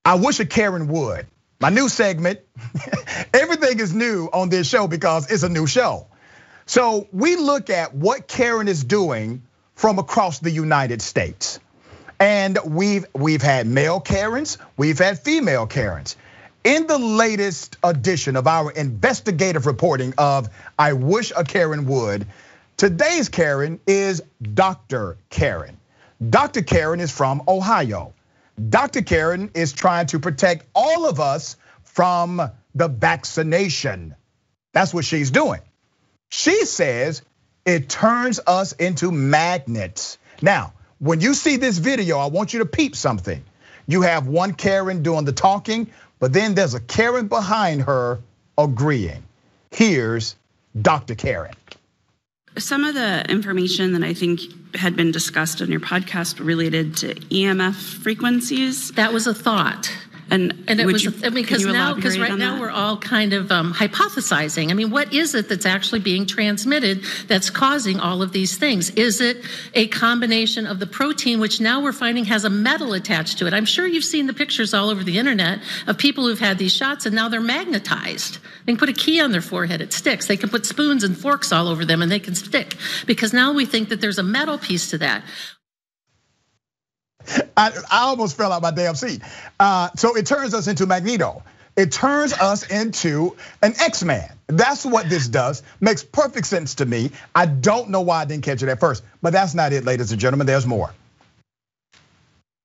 I wish a Karen would. My new segment, everything is new on this show because it's a new show. So we look at what Karen is doing from across the United States. And we've had male Karens, we've had female Karens. In the latest edition of our investigative reporting of I Wish a Karen Would, today's Karen is Dr. Karen. Dr. Karen is from Ohio. Dr. Karen is trying to protect all of us from the vaccination. That's what she's doing. She says it turns us into magnets. Now, when you see this video, I want you to peep something. You have one Karen doing the talking, but then there's a Karen behind her agreeing. Here's Dr. Karen. Some of the information that I think had been discussed on your podcast related to EMF frequencies. That was a thought. And it was, because right now we're all kind of hypothesizing. I mean, what is it that's actually being transmitted that's causing all of these things? Is it a combination of the protein, which now we're finding has a metal attached to it? I'm sure you've seen the pictures all over the internet of people who've had these shots and now they're magnetized. They can put a key on their forehead, it sticks. They can put spoons and forks all over them and they can stick. Because now we think that there's a metal piece to that. I almost fell out my damn seat. So it turns us into Magneto. It turns us into an X-Man. That's what this does. Makes perfect sense to me. I don't know why I didn't catch it at first, but that's not it, ladies and gentlemen. There's more.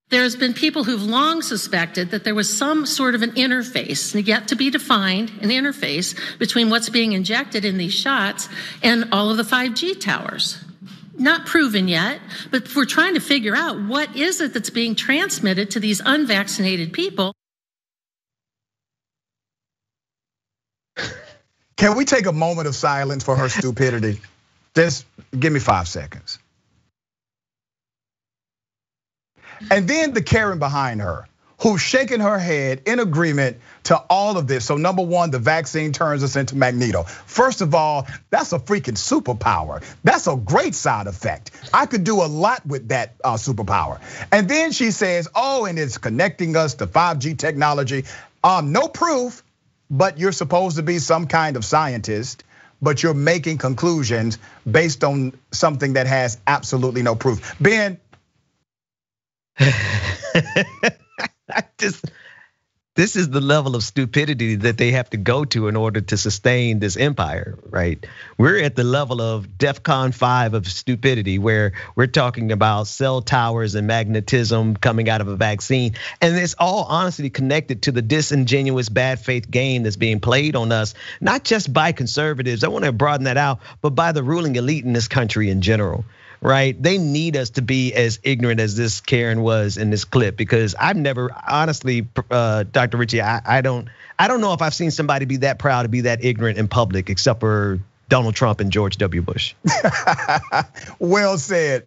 There's been people who've long suspected that there was some sort of an interface, yet to be defined, an interface between what's being injected in these shots and all of the 5G towers. Not proven yet, but we're trying to figure out what is it that's being transmitted to these unvaccinated people. Can we take a moment of silence for her stupidity? Just give me 5 seconds. And then the Karen behind her, who's shaking her head in agreement to all of this. So number one, the vaccine turns us into Magneto. First of all, that's a freaking superpower. That's a great side effect. I could do a lot with that superpower. And then she says, and it's connecting us to 5G technology. No proof, but you're supposed to be some kind of scientist, but you're making conclusions based on something that has absolutely no proof. Ben. This is the level of stupidity that they have to go to in order to sustain this empire, right? We're at the level of DEFCON 5 of stupidity, where we're talking about cell towers and magnetism coming out of a vaccine. And it's all honestly connected to the disingenuous bad faith game that's being played on us, not just by conservatives, I wanna broaden that out, but by the ruling elite in this country in general. Right, they need us to be as ignorant as this Karen was in this clip, because I've never, honestly, Dr. Richey, I don't know if I've seen somebody be that proud to be that ignorant in public, except for Donald Trump and George W. Bush. Well said.